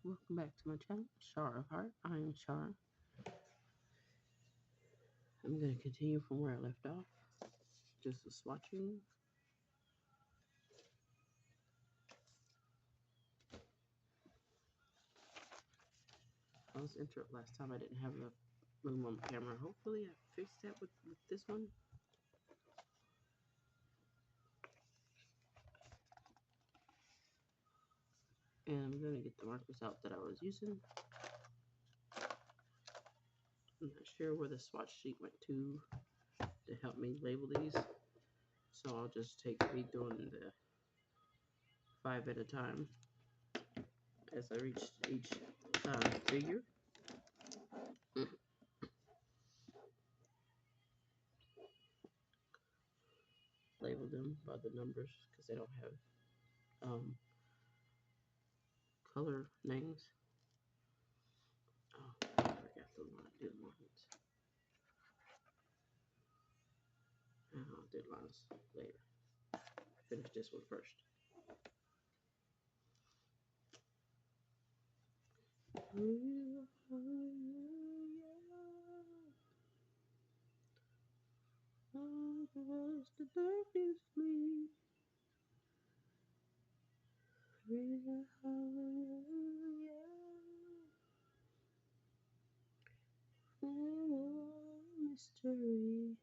Welcome back to my channel, Shar of Heart. I am Shar. I'm going to continue from where I left off, just the swatching. I was interrupted last time. I didn't have the room on the camera. Hopefully I fixed that with this one. And I'm going to get the markers out that I was using. I'm not sure where the swatch sheet went to help me label these. So I'll just be doing the 5 at a time as I reach each figure. Label them by the numbers because they don't have color names. Oh, I forgot to do lines. I'll do lines later. Finish this one first. Was the darkness flee? Hallelujah. Mystery.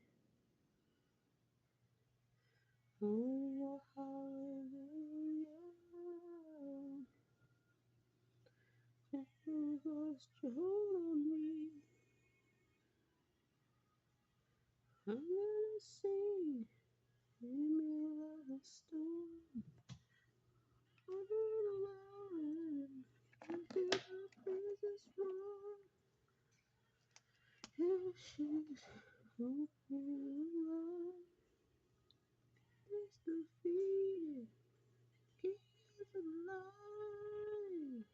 Oh, hallelujah. You lost your hold on me. I'm gonna sing in the middle of a storm. Under the mountain, into the praises roar. Ashes, open love, is defeated, King is alive.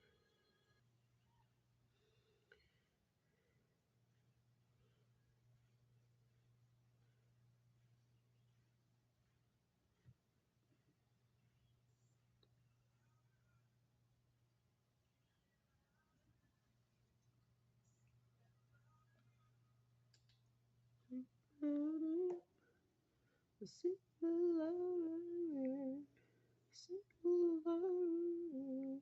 Louder, sing louder, sing louder.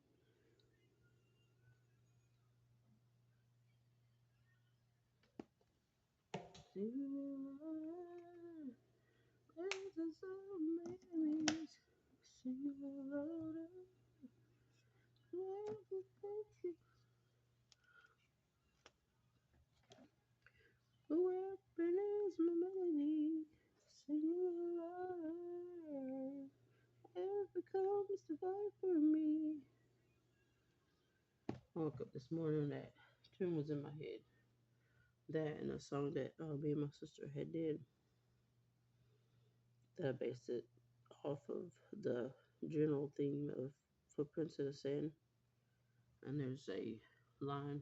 Sing louder, praises of Mary's. Sing louder, love the country. The weapon is my melody. Sing louder, whatever comes to fight for me. I woke up this morning, that tune was in my head. That and a song that me and my sister had did, that I based it off of the general theme of Footprints in the Sand. And there's a line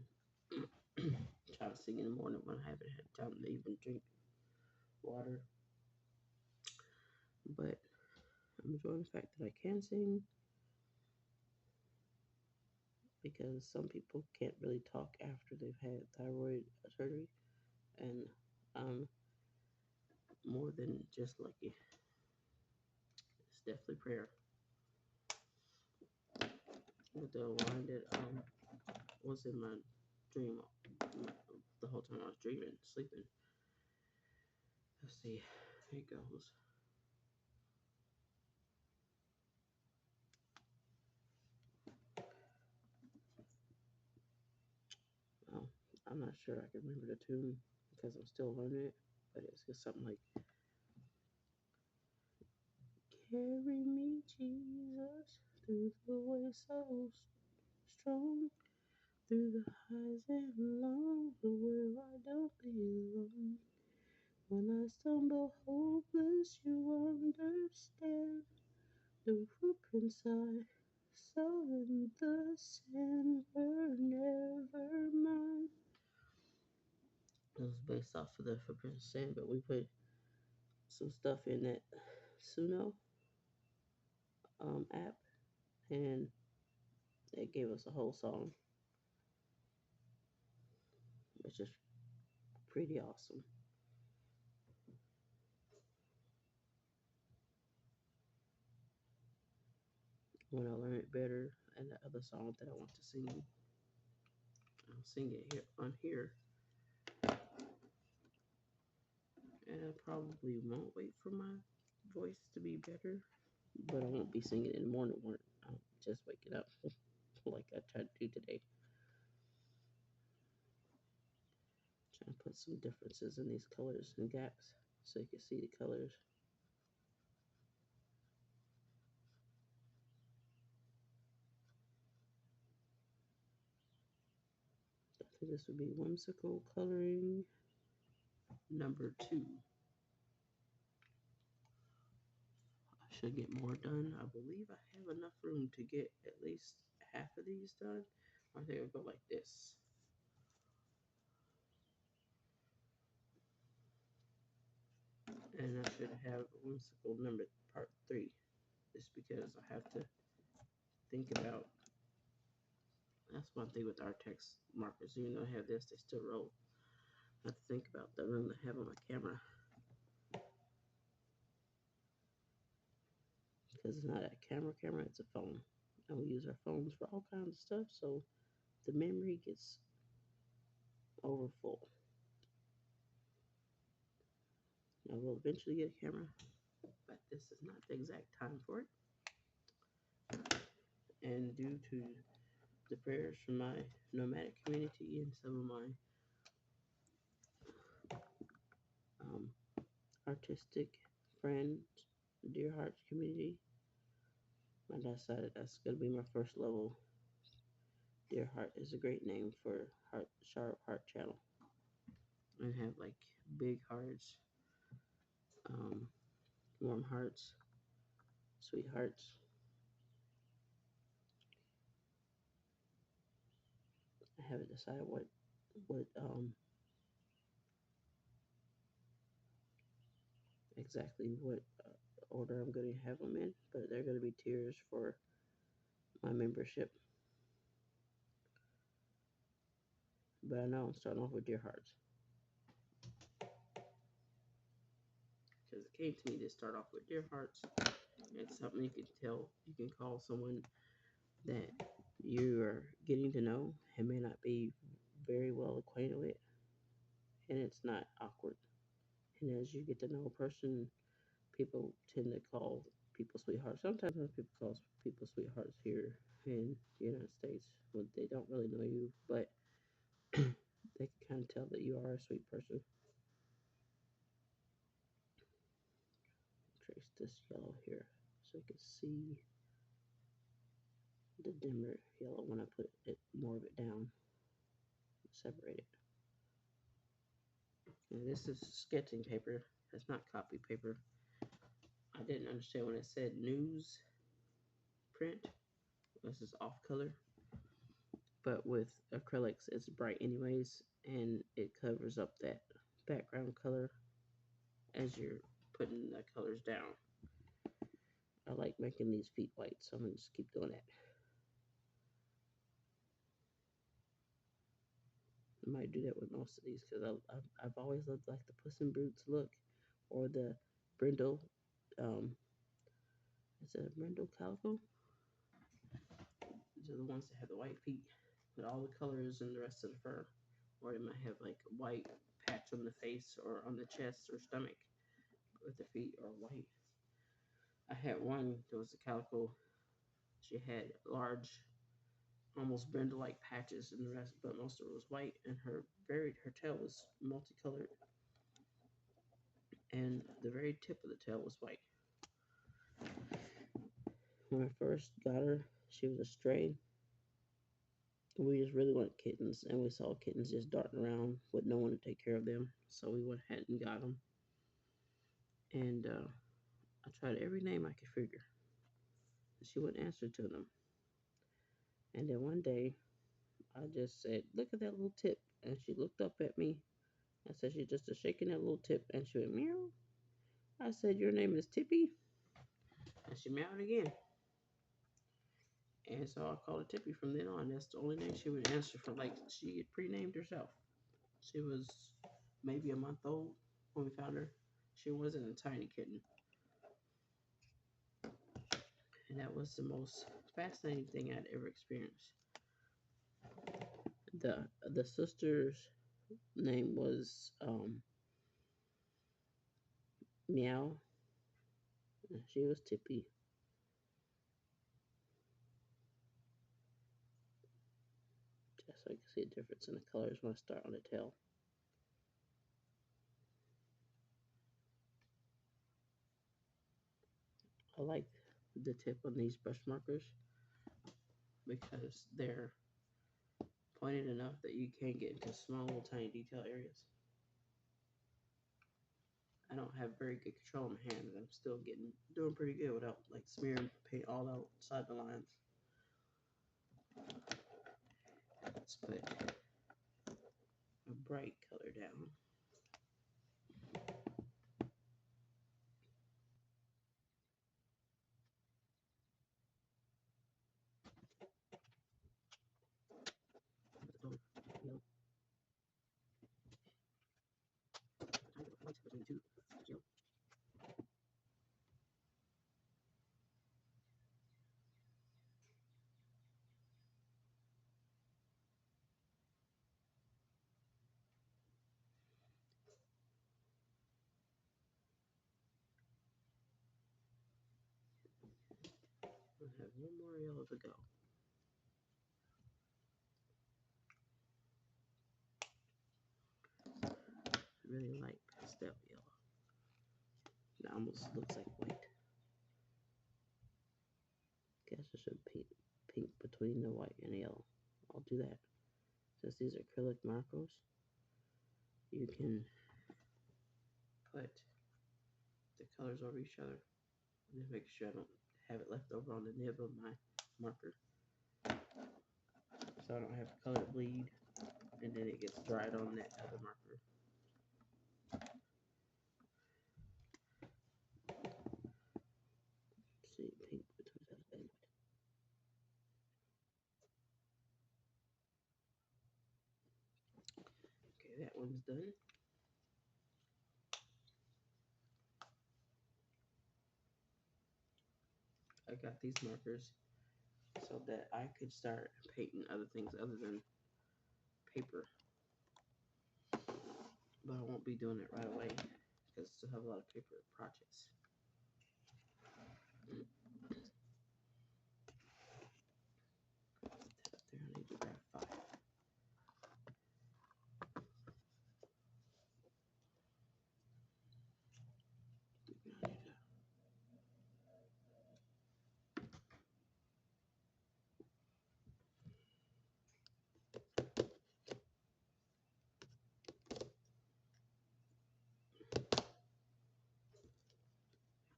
try to sing in the morning when I haven't had time to even drink water. But I'm enjoying the fact that I can sing, because some people can't really talk after they've had thyroid surgery, and I'm more than just lucky. It's definitely prayer. But the line that was in my dream the whole time I was dreaming, sleeping. Let's see. Here it goes. Well, I'm not sure I can remember the tune because I'm still learning it, but it's just something like, carry me, Jesus, through the way so strong, through the highs and lows, where I don't belong. When I stumble hopeless, you understand. The footprints I saw in the sand were never mine. It was based off of the footprints sand, but we put some stuff in that Suno app, and it gave us a whole song. which is pretty awesome. When I learn it better, and the other song that I want to sing, I'll sing it here on here. And I probably won't wait for my voice to be better, but I won't be singing in the morning. I'm just waking up like I tried to do today. Trying to put some differences in these colors and gaps so you can see the colors. I think this would be Whimsical coloring number 2. I should get more done. I believe I have enough room to get at least half of these done. I think I'll go like this. And I should have Whimsical number part 3. Just because I have to think about. That's one thing with our text markers. Even though I have this, they still roll. I have to think about the room I have on my camera. Because it's not a camera, it's a phone. And we use our phones for all kinds of stuff, so the memory gets over full. I will eventually get a camera, but this is not the exact time for it. And due to the prayers from my nomadic community and some of my artistic friends, Dear Hearts community, I decided that's going to be my first level. Dear Heart is a great name for sharp heart channel. And have like big hearts, warm hearts, sweet hearts. I haven't decided what exactly what order I'm going to have them in, but they're going to be tiers for my membership. But I know I'm starting off with Dear Hearts. Because it came to me to start off with Dear Hearts. It's something you can tell, you can call someone that you are getting to know and may not be very well acquainted with, and it's not awkward. And as you get to know a person, people tend to call people sweethearts. Sometimes people call people sweethearts here in the United States when they don't really know you, but they can kind of tell that you are a sweet person. Trace this yellow here so you can see the dimmer yellow when I put it more of it down, separate it. And this is sketching paper. It's not copy paper. I didn't understand when it said news print. This is off color. But with acrylics, it's bright anyways, and it covers up that background color as you're putting the colors down. I like making these feet white, so I'm going to just keep doing that. I might do that with most of these because I've always loved like the Puss in Boots look or the brindle. Is it a brindle calico? These are the ones that have the white feet with all the colors and the rest of the fur. Or it might have like a white patch on the face or on the chest or stomach, but the feet are white. I had one that was a calico. She had large, almost brindle-like patches, and the rest, but most of it was white. And her tail was multicolored, and the very tip of the tail was white. When I first got her, she was a stray. We just really wanted kittens, and we saw kittens just darting around with no one to take care of them, so we went ahead and got them. And I tried every name I could figure. She wouldn't answer to them. And then one day, I just said, "Look at that little tip." And she looked up at me. I said, "She's just shaking that little tip." And she went, "Meow." I said, "Your name is Tippy?" And she meowed again. And so I called her Tippy from then on. That's the only name she would answer for. Like, she had pre-named herself. She was maybe a month old when we found her. She wasn't a tiny kitten. And that was the most fascinating thing I'd ever experienced. The sister's name was Meow. She was Tippy. Just so I can see a difference in the colors when I start on the tail. I like the tip on these brush markers because they're pointed enough that you can get into small little tiny detail areas. I don't have very good control in my hand, and I'm still doing pretty good without like smearing paint all outside the lines. Let's put a bright color down. I have one more yellow to go. Really light pastel yellow. It almost looks like white. Guess I should pink between the white and the yellow. I'll do that. Since these are acrylic markers, you can put the colors over each other. Just make sure I don't have it left over on the nib of my marker. So I don't have color bleed and then it gets dried on that other marker. Let's see, pink between that and okay, that one's done. I got these markers so that I could start painting other things other than paper. But I won't be doing it right away because I still have a lot of paper projects. There, I need to grab 5.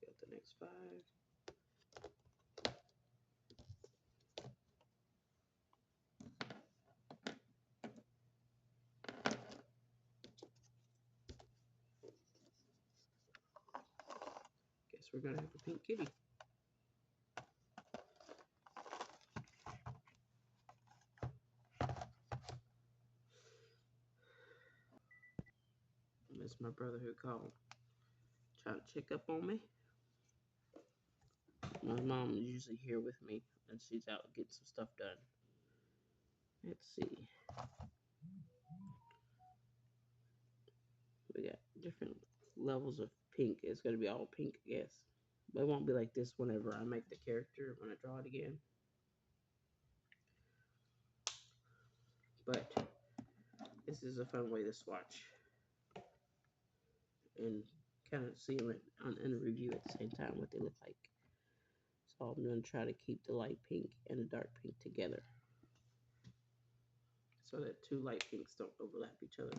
Got the next 5. Guess we're gonna have a pink kitty. That's my brother who called, trying to check up on me. My mom is usually here with me, and she's out getting some stuff done. Let's see. We got different levels of pink. It's gonna be all pink, I guess. But it won't be like this whenever I make the character, when I draw it again. But this is a fun way to swatch and kind of see them in a review at the same time what they look like. So I'm going to try to keep the light pink and the dark pink together so that 2 light pinks don't overlap each other.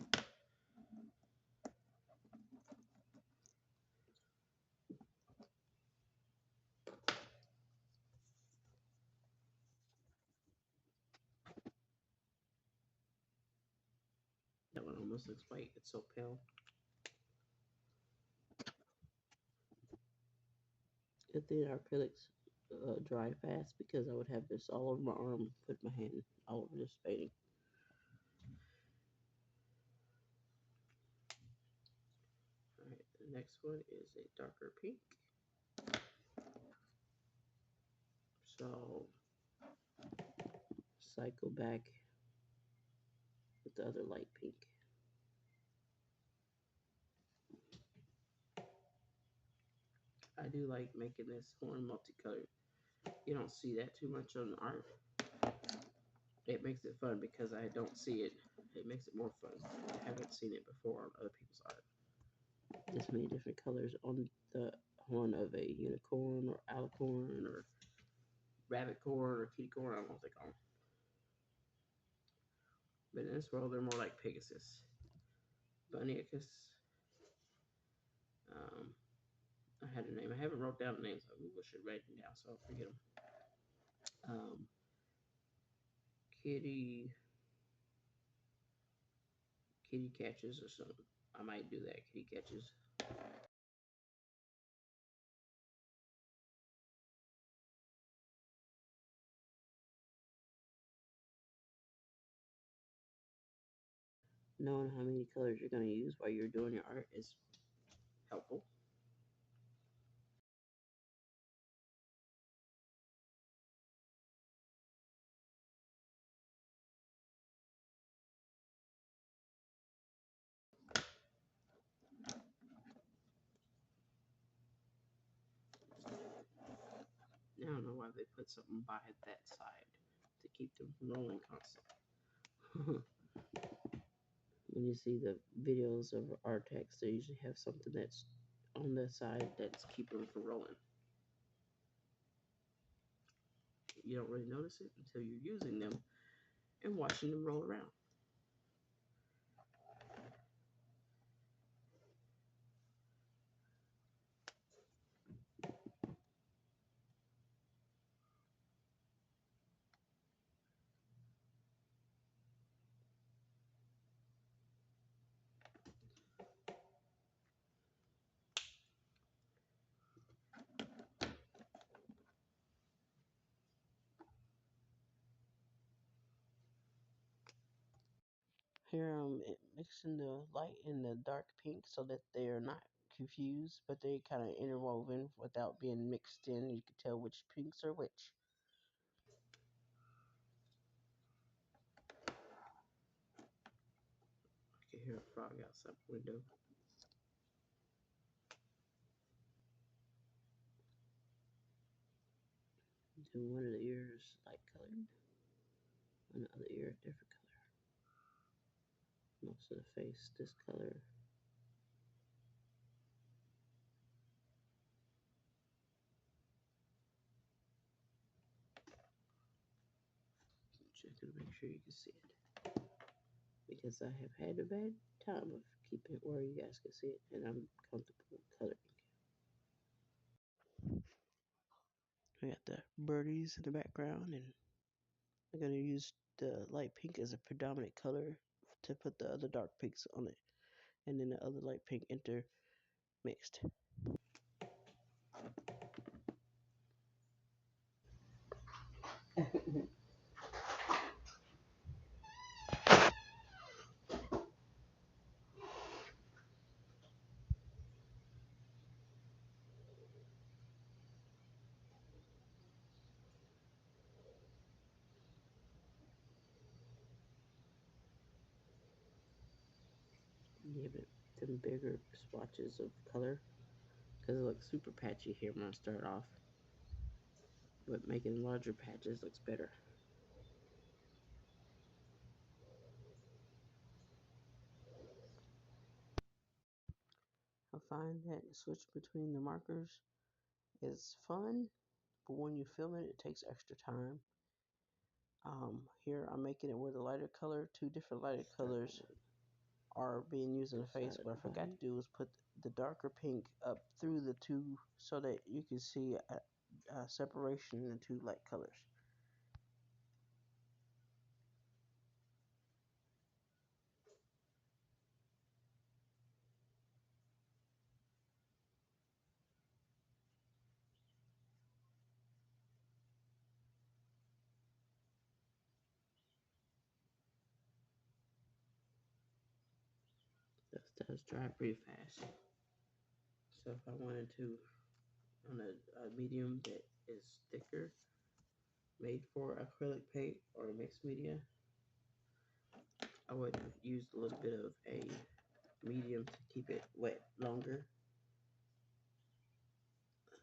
That one almost looks white. It's so pale. Good thing our acrylics dry fast because I would have this all over my arm, put my hand all over this painting. Next one is a darker pink. So cycle back with the other light pink. I do like making this horn multicolored. You don't see that too much on art. It makes it fun because I don't see it. It makes it more fun. I haven't seen it before on other people's art. This many different colors on the horn of a unicorn or alicorn or rabbit corn or kitty corn. I don't know what they call them. But in this world, they're more like Pegasus, Bunnyicus. I had a name. I haven't wrote down the names. I should write them down so I'll forget them. Kitty catches or something. I might do that. Kitty catches. Knowing how many colors you're going to use while you're doing your art is helpful. I don't know why they put something by that side to keep them from rolling constantly. When you see the videos of art text, they usually have something that's on the side that's keeping them from rolling. You don't really notice it until you're using them and watching them roll around. Here I'm mixing the light and the dark pink so that they are not confused, but they kind of interwoven without being mixed in. You can tell which pinks are which. I can hear a frog outside the window. Do one of the ears light colored, and the other ear a different color. Most of the face this color. Checking to make sure you can see it, because I have had a bad time of keeping it where you guys can see it, and I'm comfortable coloring. I got the birdies in the background, and I'm going to use the light pink as a predominant color to put the other dark pinks on it, and then the other light pink intermixed. Give it them bigger swatches of color because it looks super patchy here when I start off, but making larger patches looks better. I find that the switch between the markers is fun, but when you film it, it takes extra time. Here I'm making it with a lighter color. Two different lighter colors are being used in the face. What I forgot to do was put the darker pink up through the two so that you can see a separation in the two light colors. This does dry pretty fast. So if I wanted to, on a medium that is thicker, made for acrylic paint or mixed media, I would use a little bit of a medium to keep it wet longer.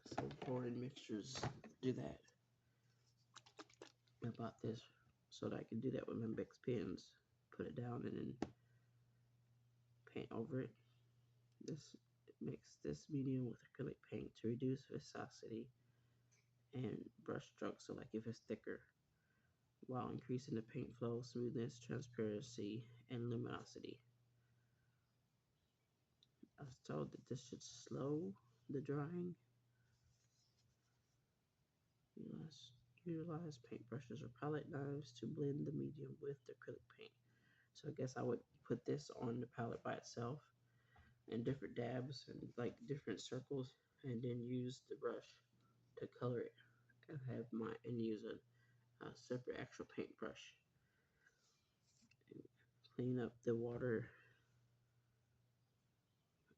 So pouring mixtures do that. I bought this so that I can do that with my mixed pens. Put it down and then paint over it. This mix this medium with acrylic paint to reduce viscosity and brush strokes, so like if it's thicker, while increasing the paint flow, smoothness, transparency, and luminosity. I was told that this should slow the drying. Utilize paintbrushes or palette knives to blend the medium with the acrylic paint. So I guess I would put this on the palette by itself in different dabs and like different circles, and then use the brush to color it, and have and use a separate actual paintbrush. Clean up the water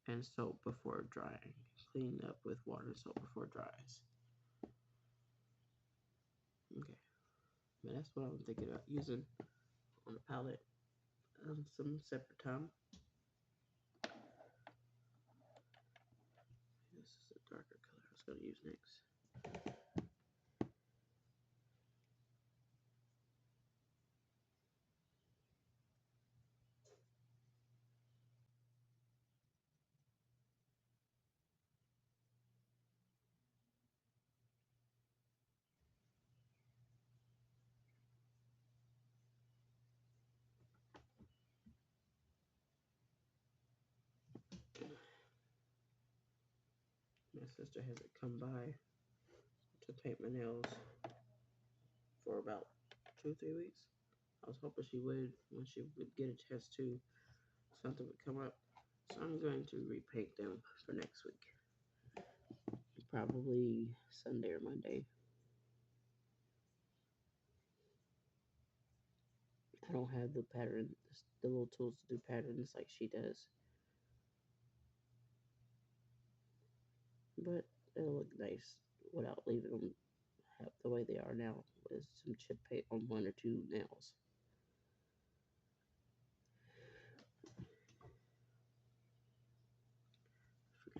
and soap before drying. Clean up with water and soap before dries. Okay, but that's what I'm thinking about using on the palette some separate time. This is a darker color I was going to use next. My sister hasn't come by to paint my nails for about 2-3 weeks. I was hoping she would when she would get a chance to. Something would come up. So I'm going to repaint them for next week. Probably Sunday or Monday. I don't have the pattern, the little tools to do patterns like she does. But it'll look nice without leaving them the way they are now, with some chip paint on 1 or 2 nails.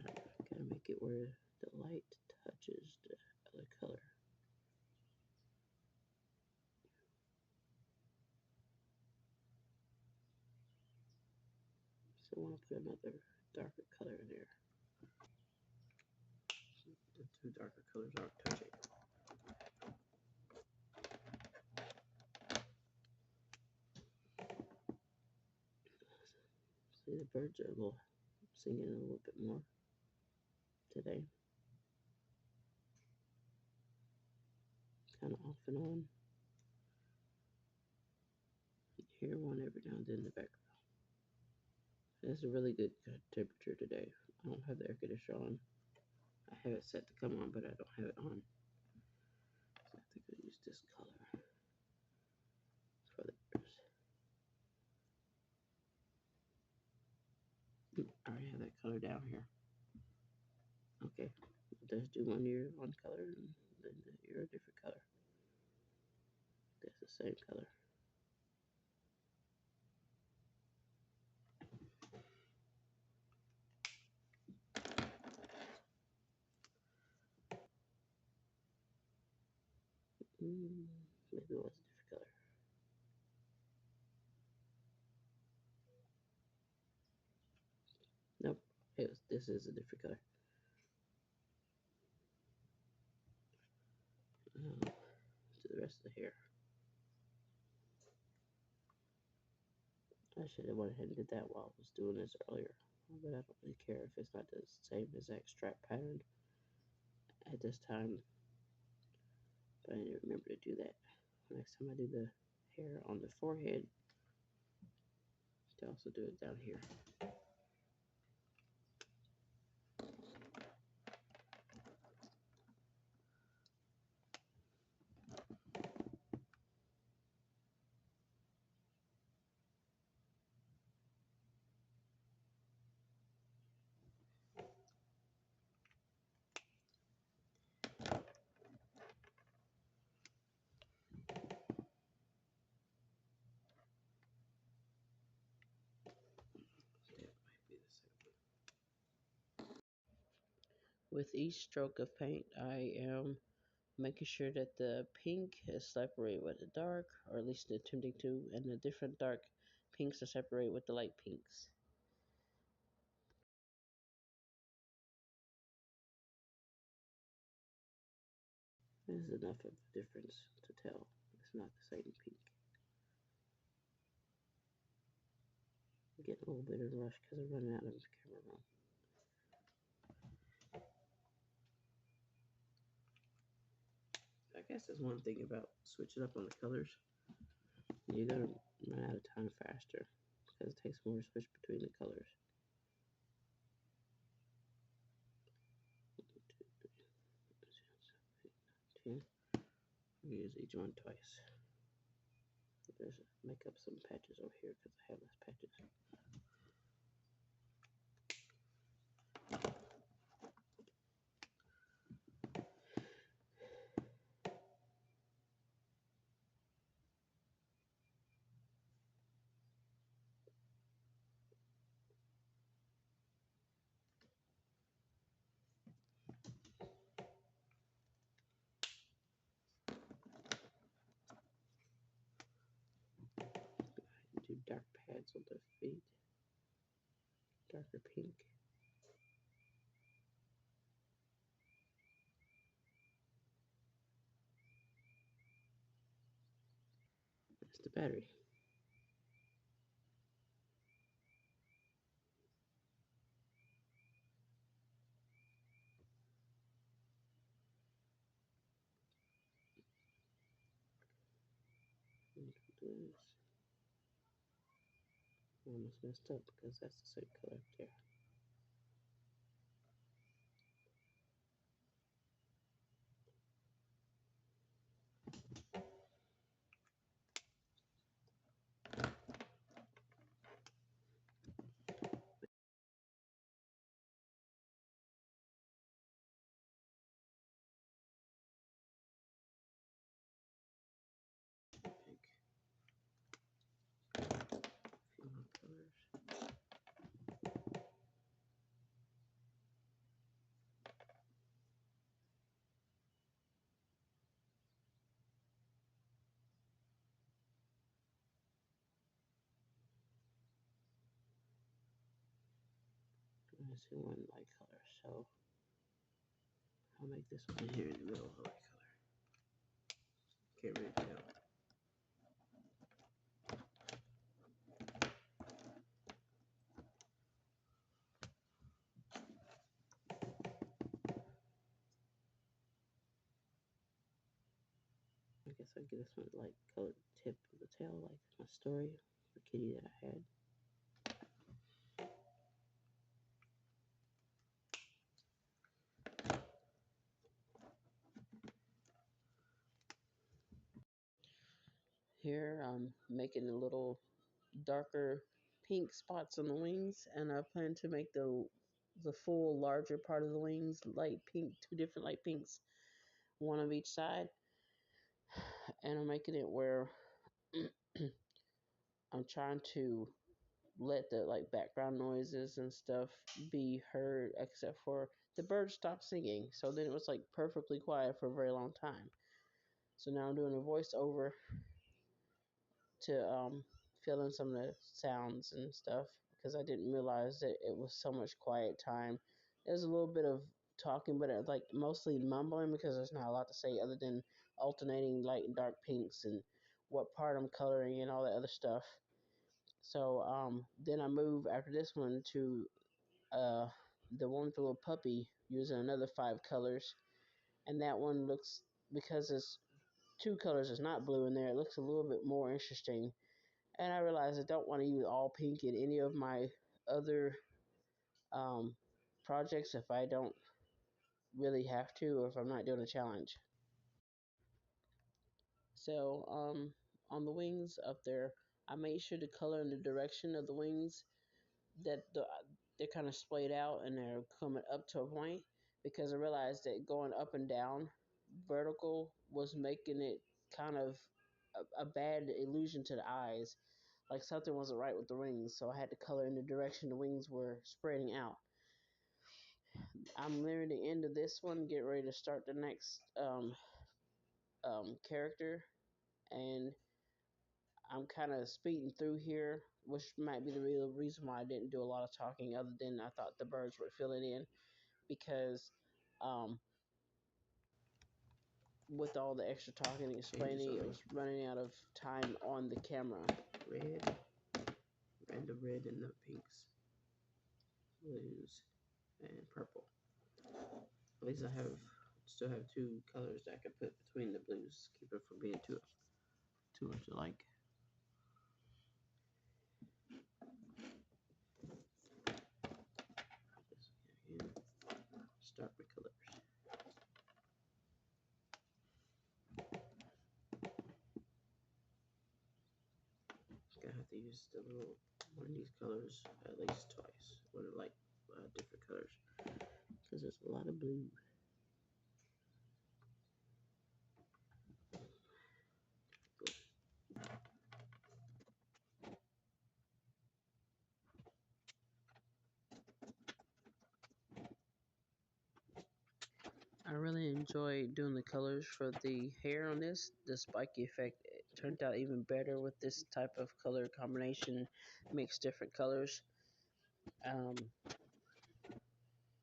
Gotta make it where the light touches the other color. So I want to put another darker color in there. The 2 darker colors aren't touching. See, the birds are singing a little bit more today. Kind of off and on. You hear one every now and then in the background. It's a really good temperature today. I don't have the air conditioner on. I have it set to come on, but I don't have it on. So I think I'll use this color for the birds. I already have that color down here. Okay, let's do one ear one color and then the ear a different color. That's the same color. Maybe it was a different color. Nope, this is a different color. To the rest of the hair. I should have went ahead and did that while I was doing this earlier, but I don't really care if it's not the same exact strap pattern at this time. But I didn't remember to do that. Next time I do the hair on the forehead, to also do it down here. With each stroke of paint, I am making sure that the pink is separated with the dark, or at least attempting to, and the different dark pinks are separated with the light pinks. This is enough of a difference to tell it's not the same pink. I'm getting a little bit of a rush because I'm running out of camera room. I guess that's one thing about switching up on the colors. You're gonna run out of time faster because it takes more to switch between the colors. 1, 2, 3, 4, 5, 6, 7, 8, 9, 10. Use each one twice. Just make up some patches over here because I have less patches. Do dark pads on the feet, darker pink. That's the battery. Do this. I almost messed up because that's the same color up there. Pink. A few more colors. I see one light color, so I'll make this one here in the middle of the light color. Can't really tell. I guess I'll get this one light colored tip of the tail, like my story, the kitty that I had. Here I'm making a little darker pink spots on the wings, and I plan to make the full larger part of the wings light pink, two different light pinks, one of each side. And I'm making it where I'm trying to let the like background noises and stuff be heard, except for the birds stopped singing, so then it was like perfectly quiet for a very long time. So now I'm doing a voiceover to fill in some of the sounds and stuff because I didn't realize that it was so much quiet time. There's a little bit of talking, but like mostly mumbling because there's not a lot to say other than alternating light and dark pinks and what part I'm coloring and all that other stuff. So then I move after this one to the one with the little puppy using another 5 colors, and that one looks, because it's 2 colors, it's not blue in there. It looks a little bit more interesting. And I realized I don't want to use all pink in any of my other um, projects if I don't really have to, or if I'm not doing a challenge. So on the wings up there, I made sure to color in the direction of the wings that they're kind of splayed out and they're coming up to a point, because I realized that going up and down vertical was making it kind of a bad illusion to the eyes, like something wasn't right with the wings. So I had to color in the direction the wings were spreading out. I'm near the end of this one, get ready to start the next character, and I'm kind of speeding through here, which might be the real reason why I didn't do a lot of talking, other than I thought the birds would fill it in, because um, with all the extra talking and explaining, it was running out of time on the camera. Red, and the red and the pinks, blues, and purple. At least I still have two colors that I can put between the blues, keep it from being too much alike. Start my colors. I have to use the little one of these colors at least twice, or like different colors, because there's a lot of blue. I really enjoy doing the colors for the hair on this. The spiky effect turned out even better with this type of color combination, mix different colors.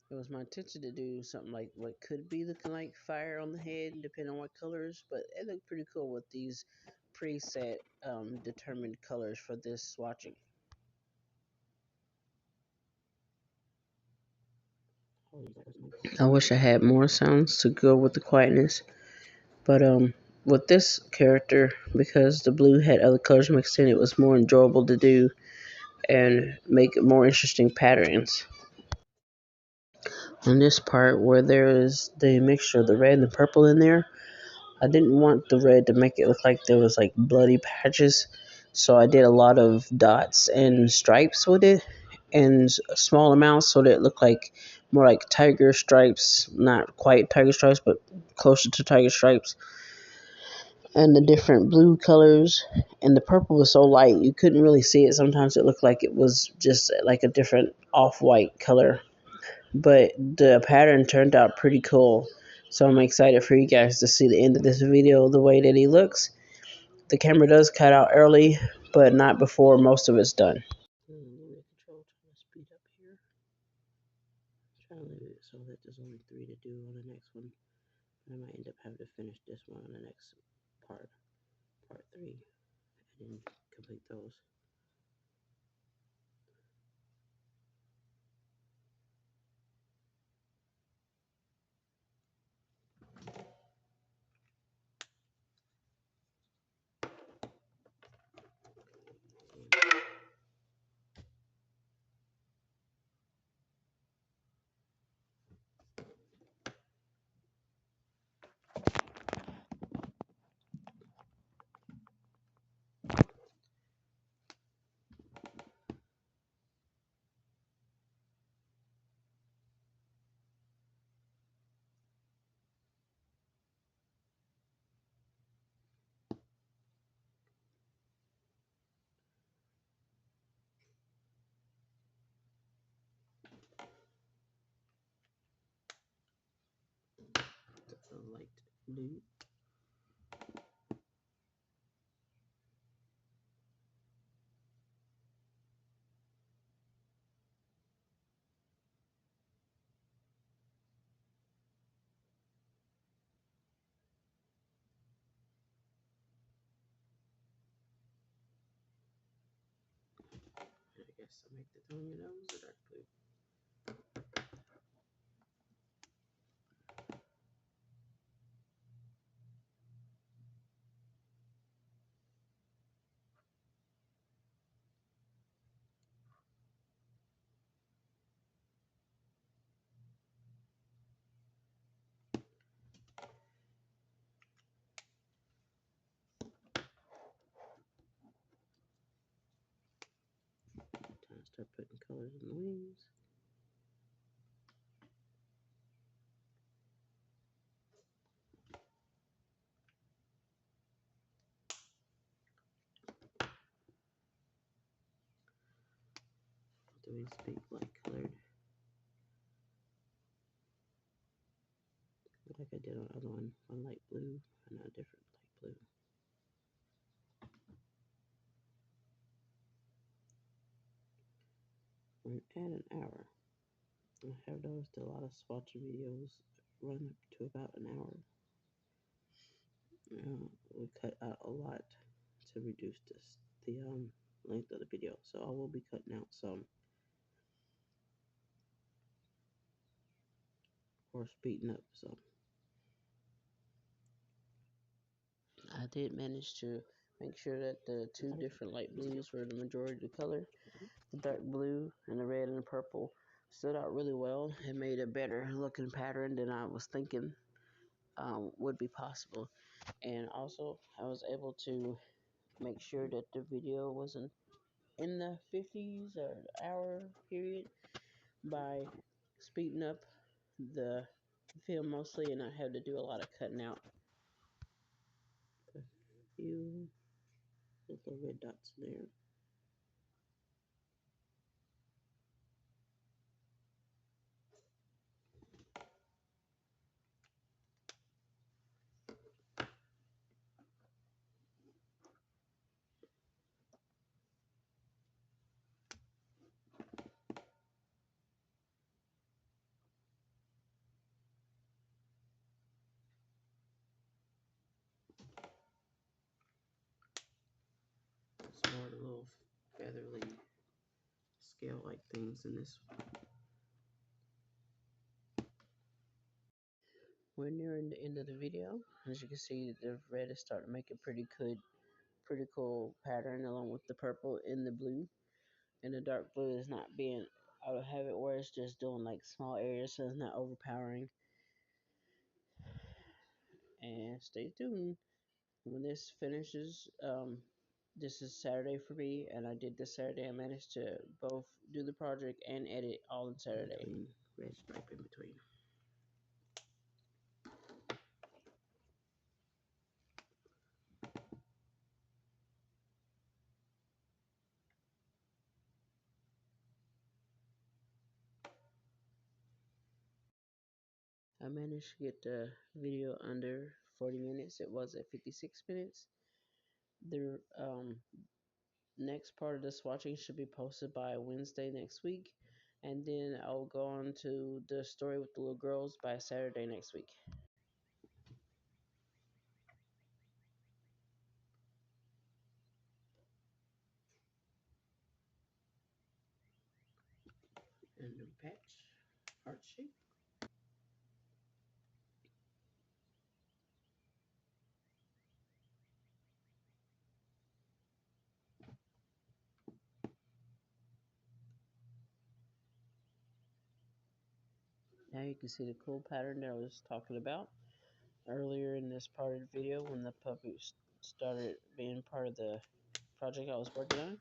It was my intention to do something like what could be looking like fire on the head, depending on what colors, but it looked pretty cool with these preset determined colors for this swatching. I wish I had more sounds to go with the quietness, but with this character, because the blue had other colors mixed in, it was more enjoyable to do and make more interesting patterns. On this part where there is the mixture of the red and the purple in there, I didn't want the red to make it look like there was like bloody patches, so I did a lot of dots and stripes with it in small amounts so that it looked like more like tiger stripes, not quite tiger stripes, but closer to tiger stripes. And the different blue colors, and the purple was so light you couldn't really see it. Sometimes it looked like it was just like a different off-white color, but the pattern turned out pretty cool. So I'm excited for you guys to see the end of this video, the way that he looks. The camera does cut out early, but not before most of it's done. Control, trying to speed up here. Trying to leave it so that there's only 3 to do on the next one. I might end up having to finish this one on the next part 3, and then complete those. The light blue. I guess I'll make the tongue and nose a dark blue. Time to start putting colors in the wings. The wings be light colored. like I did on the other one light blue and a different light blue. We're at an hour. I have noticed a lot of swatch videos run up to about an hour. We cut out a lot to reduce the length of the video, so I will be cutting out some or speeding up some. I did manage to make sure that the two different light blues were the majority of the color. The dark blue and the red and the purple stood out really well. It made a better looking pattern than I was thinking would be possible. And also, I was able to make sure that the video wasn't in the 50s or hour period by speeding up the film mostly, and I had to do a lot of cutting out. A few little red dots there. Smart little featherly scale-like things in this. We're nearing the end of the video. As you can see, the red is starting to make a pretty cool pattern along with the purple and the blue. And the dark blue is not being out of habit where it's just doing like small areas, so it's not overpowering. And stay tuned when this finishes. This is Saturday for me, and I did this Saturday. I managed to both do the project and edit all on Saturday. Red stripe in between. I managed to get the video under 40 minutes. It was at 56 minutes. The next part of the swatching should be posted by Wednesday next week. And then I'll go on to the story with the little girls by Saturday next week. And the patch, heart shape. Now you can see the cool pattern that I was talking about earlier in this part of the video when the puppy started being part of the project I was working on.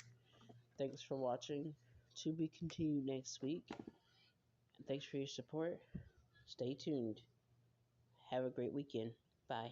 Thanks for watching. To be continued next week. And thanks for your support. Stay tuned. Have a great weekend. Bye.